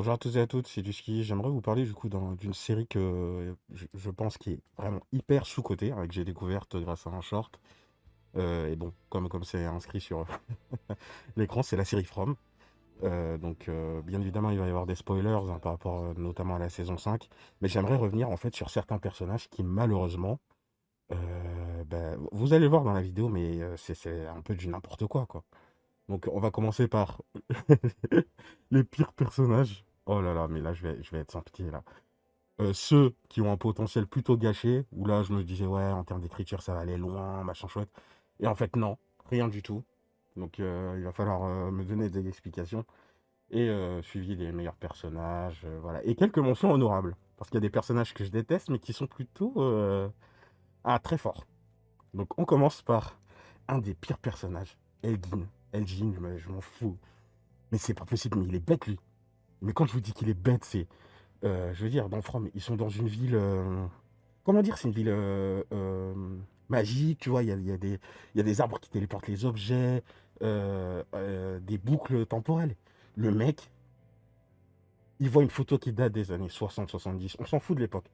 Bonjour à tous et à toutes, c'est Duski. J'aimerais vous parler du coup d'une série que je pense qui est vraiment hyper sous-cotée, hein, que j'ai découverte grâce à un short. Et bon, comme c'est inscrit sur l'écran, c'est la série From. Bien évidemment, il va y avoir des spoilers hein, par rapport notamment à la saison 5. Mais j'aimerais revenir en fait sur certains personnages qui malheureusement, vous allez le voir dans la vidéo, mais c'est un peu du n'importe quoi. Donc on va commencer par les pires personnages. Oh là là, mais là je vais être sans pitié là. Ceux qui ont un potentiel plutôt gâché, où là je me disais ouais en termes d'écriture ça va aller loin, machin chouette. Et en fait non, rien du tout. Il va falloir me donner des explications. Et suivi des meilleurs personnages, voilà. Et quelques mentions honorables. Parce qu'il y a des personnages que je déteste, mais qui sont plutôt très forts. Donc on commence par un des pires personnages, Elgin. Elgin, je m'en fous. Mais c'est pas possible, mais il est bête lui. Mais quand je vous dis qu'il est bête, c'est je veux dire, dans From, ils sont dans une ville. Comment dire, c'est une ville magique, tu vois. Il y a des arbres qui téléportent les objets, des boucles temporelles. Le mec, il voit une photo qui date des années 60-70. On s'en fout de l'époque.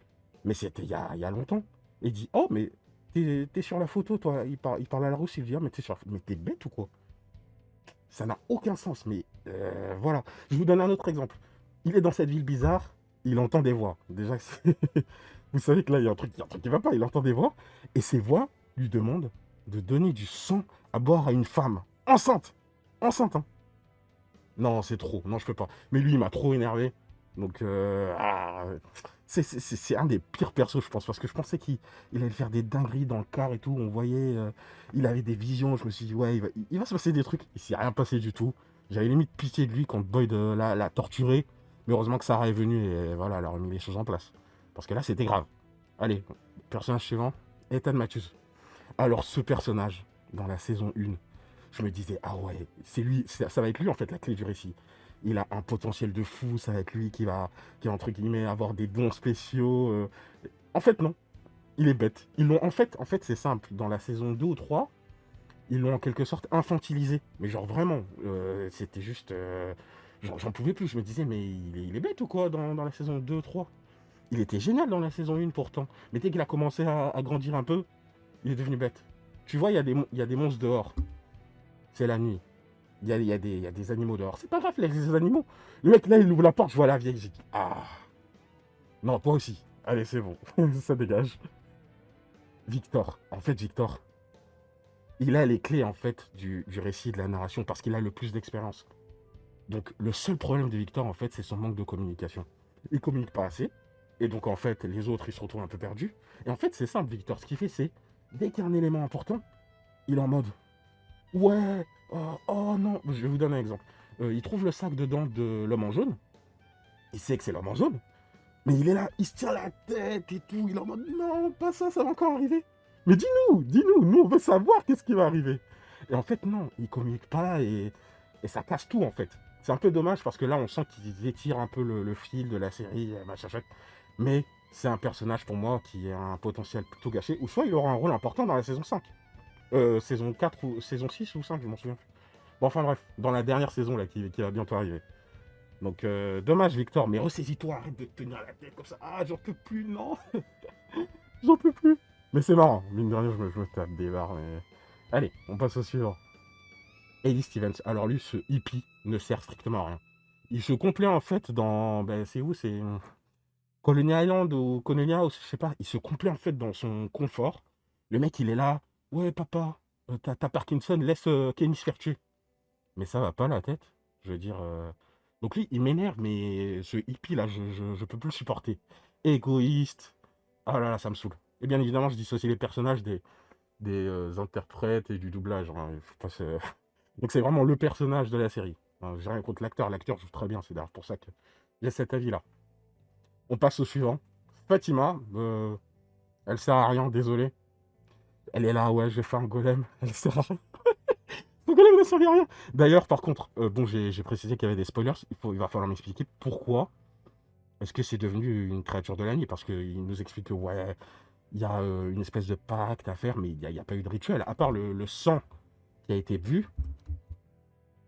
Mais c'était il y a longtemps. Et il dit oh, mais t'es sur la photo, toi. Il parle à la Rousse, il dit ah, mais mais t'es bête ou quoi? Ça n'a aucun sens. Mais voilà. Je vous donne un autre exemple. Il est dans cette ville bizarre, il entend des voix. Déjà, vous savez que là, il y a un truc qui va pas. Il entend des voix, et ces voix lui demandent de donner du sang à boire à une femme enceinte. Enceinte, hein. Non, c'est trop. Non, je peux pas. Mais lui, il m'a trop énervé. Donc, c'est un des pires persos, je pense, parce que je pensais qu'il allait faire des dingueries dans le car et tout. On voyait, il avait des visions. Je me suis dit, ouais, il va se passer des trucs. Il s'est rien passé du tout. J'avais limite pitié de lui quand Boyd l'a torturé. Mais heureusement que Sarah est venue et voilà, elle a remis les choses en place. Parce que là, c'était grave. Allez, personnage suivant, Ethan Matthews. Alors, ce personnage, dans la saison 1, je me disais, ah ouais, c'est lui, ça va être lui en fait la clé du récit. Il a un potentiel de fou, ça va être lui qui va entre guillemets avoir des dons spéciaux. En fait, non, il est bête. En fait, c'est simple. Dans la saison 2 ou 3, ils l'ont en quelque sorte infantilisé. Mais genre vraiment, c'était juste. J'en pouvais plus. Je me disais, mais il est bête ou quoi dans la saison 2 3. Il était génial dans la saison 1 pourtant. Mais dès qu'il a commencé à grandir un peu, il est devenu bête. Tu vois, il y a des monstres dehors. C'est la nuit. Il y a des animaux dehors. C'est pas grave, les animaux. Le mec, là, il ouvre la porte, je vois la vieille. J'ai dit, ah, non, toi aussi. Allez, c'est bon. Ça dégage. Victor. En fait, Victor, il a les clés, en fait, du récit, de la narration, parce qu'il a le plus d'expérience. Donc, le seul problème de Victor, en fait, c'est son manque de communication. Il communique pas assez. Et donc, en fait, les autres, ils se retrouvent un peu perdus. Et en fait, c'est simple, Victor. Ce qu'il fait, c'est, dès qu'il y a un élément important, il est en mode, ouais, oh non. Je vais vous donner un exemple. Il trouve le sac dedans de l'homme en jaune. Il sait que c'est l'homme en jaune. Mais il est là, il se tient la tête et tout. Il est en mode non, pas ça, ça va encore arriver. Mais dis-nous, nous on veut savoir qu'est-ce qui va arriver. Et en fait, non, il communique pas et ça casse tout en fait. C'est un peu dommage parce que là, on sent qu'ils étirent un peu le fil de la série, machin, chouette. Mais c'est un personnage pour moi qui a un potentiel plutôt gâché. Ou soit il aura un rôle important dans la saison 5. Saison 4 ou saison 6 ou 5, je m'en souviens plus. Bon, enfin bref, dans la dernière saison là qui va bientôt arriver. Donc, dommage, Victor, mais ressaisis-toi, arrête de te tenir la tête comme ça. Ah, j'en peux plus, non, j'en peux plus. Mais c'est marrant, mine de rien, je me tape des barres, mais. Allez, on passe au suivant. Eddie Stevens. Alors, lui, ce hippie ne sert strictement à rien. Il se complaît en fait dans. Ben, c'est où? C'est Colony Island ou Colony House, je sais pas. Il se complaît en fait dans son confort. Le mec, il est là. Ouais, papa, t'as Parkinson, laisse Kenny se faire tuer. Mais ça va pas la tête. Je veux dire. Donc lui, il m'énerve, mais ce hippie là, je peux plus le supporter. Égoïste. Ah là là, ça me saoule. Et bien évidemment, je dissocie les personnages des interprètes et du doublage, hein. Il faut pas se- Donc c'est vraiment le personnage de la série. Hein, j'ai rien contre l'acteur. L'acteur joue très bien. C'est d'ailleurs pour ça que j'ai cet avis-là. On passe au suivant. Fatima. Elle sert à rien, désolé. Elle est là, ouais, je vais faire un golem. Elle sert à rien. Le golem ne sert à rien. D'ailleurs, par contre, bon, j'ai précisé qu'il y avait des spoilers. Il va falloir m'expliquer pourquoi est-ce que c'est devenu une créature de la nuit. Parce qu'il nous explique que, ouais, il y a une espèce de pacte à faire, mais il n'y a pas eu de rituel. À part le sang qui a été bu,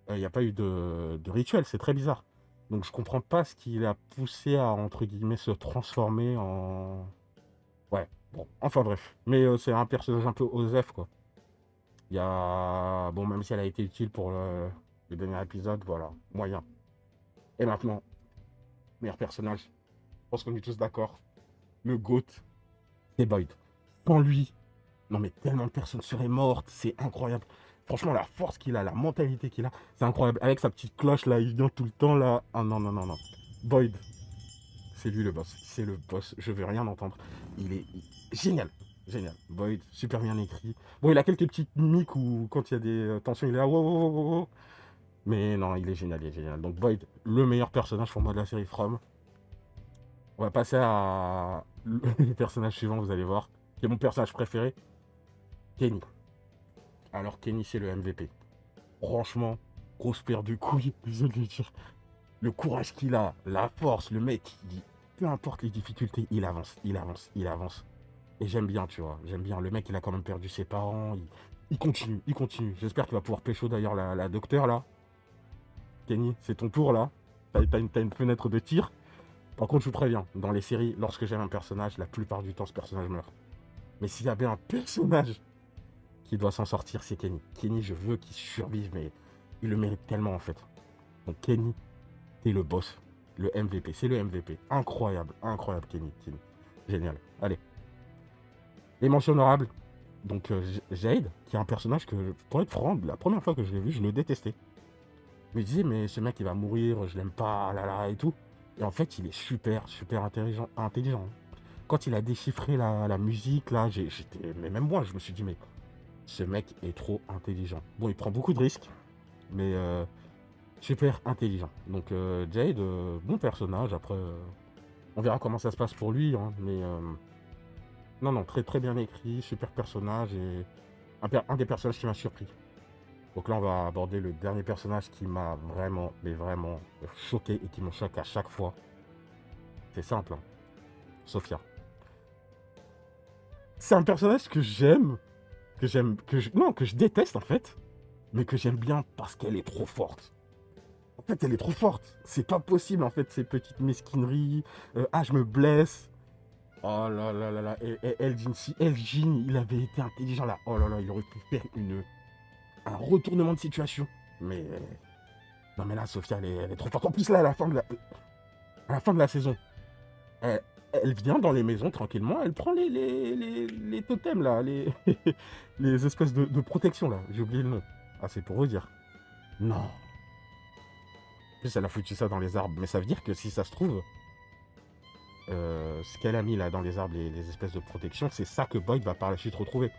il n'y a pas eu de rituel. C'est très bizarre. Donc je comprends pas ce qui l'a poussé à, entre guillemets, se transformer en... Ouais, bon, enfin bref. Mais c'est un personnage un peu osef, quoi. Il y a... Bon, même si elle a été utile pour le dernier épisode, voilà, moyen. Et maintenant, meilleur personnage. Je pense qu'on est tous d'accord. Le GOAT, c'est Boyd. Sans lui, non mais tellement de personnes seraient mortes, c'est incroyable. Franchement, la force qu'il a, la mentalité qu'il a, c'est incroyable. Avec sa petite cloche là, il vient tout le temps là. Ah non, non, non, non. Boyd, c'est lui le boss. C'est le boss. Je veux rien entendre. Génial. Génial. Boyd, super bien écrit. Bon, il a quelques petites mimiques où quand il y a des tensions, il est là. Wow, wow, wow, wow, wow. Mais non, il est génial, il est génial. Donc Boyd, le meilleur personnage pour moi de la série From. On va passer à le personnage suivant, vous allez voir, qui est mon personnage préféré, Kenny. Alors Kenny, c'est le MVP. Franchement, grosse paire de couilles, désolé de le dire. Le courage qu'il a, la force, le mec, il dit, peu importe les difficultés, il avance, il avance, il avance. Et j'aime bien, tu vois, j'aime bien. Le mec, il a quand même perdu ses parents, il continue, il continue. J'espère qu'il va pouvoir pécho d'ailleurs la docteure là. Kenny, c'est ton tour là. T'as une fenêtre de tir. Par contre, je vous préviens, dans les séries, lorsque j'aime un personnage, la plupart du temps, ce personnage meurt. Mais s'il y a bien un personnage qui doit s'en sortir, c'est Kenny. Kenny, je veux qu'il survive, mais il le mérite tellement en fait. Donc Kenny, t'es le boss, le MVP, c'est le MVP. Incroyable, incroyable Kenny, Kenny. Génial. Allez. Les mentions honorables. Donc Jade, qui est un personnage que, pour être franc, la première fois que je l'ai vu, je le détestais. Je me disais, mais ce mec, il va mourir, je l'aime pas, là là et tout. Et en fait, il est super, super intelligent. Intelligent. Quand il a déchiffré la musique, là, j'étais. Mais même moi, je me suis dit, mais ce mec est trop intelligent. Bon, il prend beaucoup de risques, mais super intelligent. Donc Jade, bon personnage. Après, on verra comment ça se passe pour lui, hein, mais non, non, très très bien écrit, super personnage et un des personnages qui m'a surpris. Donc là, on va aborder le dernier personnage qui m'a vraiment, mais vraiment choqué et qui me choque à chaque fois. C'est simple, hein. Sophia. C'est un personnage non, que je déteste en fait, mais que j'aime bien parce qu'elle est trop forte. En fait, elle est trop forte. C'est pas possible, en fait, ces petites mesquineries. Je me blesse. Oh là là là là. Et Elgin, si Elgin, il avait été intelligent là, oh là là, il aurait pu faire un retournement de situation. Mais non, mais là, Sophia, elle est trop forte. En plus, là, à la fin de la saison, elle, elle vient dans les maisons tranquillement, elle prend les totems là, les espèces de protection là. J'ai oublié le nom. Ah, c'est pour vous dire. Non. En plus, elle a foutu ça dans les arbres. Mais ça veut dire que si ça se trouve, ce qu'elle a mis là dans les arbres, les espèces de protection, c'est ça que Boyd va par la suite retrouver.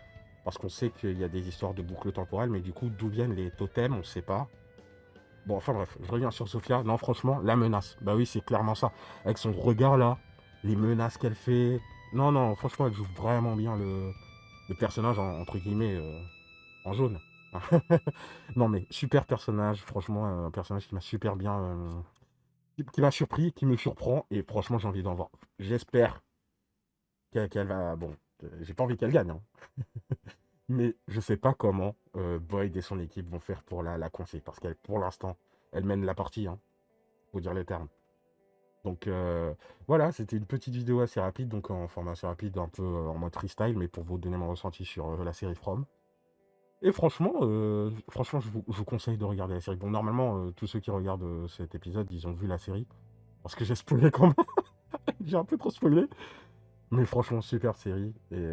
Parce qu'on sait qu'il y a des histoires de boucles temporelles, mais du coup, d'où viennent les totems, on ne sait pas. Bon, enfin bref, je reviens sur Sophia. Non, franchement, la menace. Bah oui, c'est clairement ça. Avec son regard là, les menaces qu'elle fait. Non, non, franchement, elle joue vraiment bien le personnage, entre guillemets, en jaune. Non, mais super personnage. Franchement, un personnage qui m'a super bien. Qui m'a surpris, qui me surprend. Et franchement, j'ai envie d'en voir. J'espère qu'elle va. Bon, j'ai pas envie qu'elle gagne, hein. Mais je sais pas comment Boyd et son équipe vont faire pour la coincer. Parce qu'elle, pour l'instant, elle mène la partie, hein, faut dire les termes. Donc voilà, c'était une petite vidéo assez rapide, donc en format assez rapide, un peu en mode freestyle, mais pour vous donner mon ressenti sur la série From. Et franchement, je vous conseille de regarder la série. Bon, normalement, tous ceux qui regardent cet épisode, ils ont vu la série. Parce que j'ai spoilé quand même. J'ai un peu trop spoilé. Mais franchement, super série. Et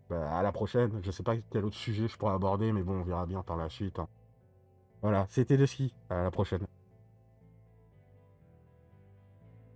bah, à la prochaine. Je sais pas quel autre sujet je pourrais aborder, mais bon, on verra bien par la suite, hein. Voilà, c'était le ski. À la prochaine.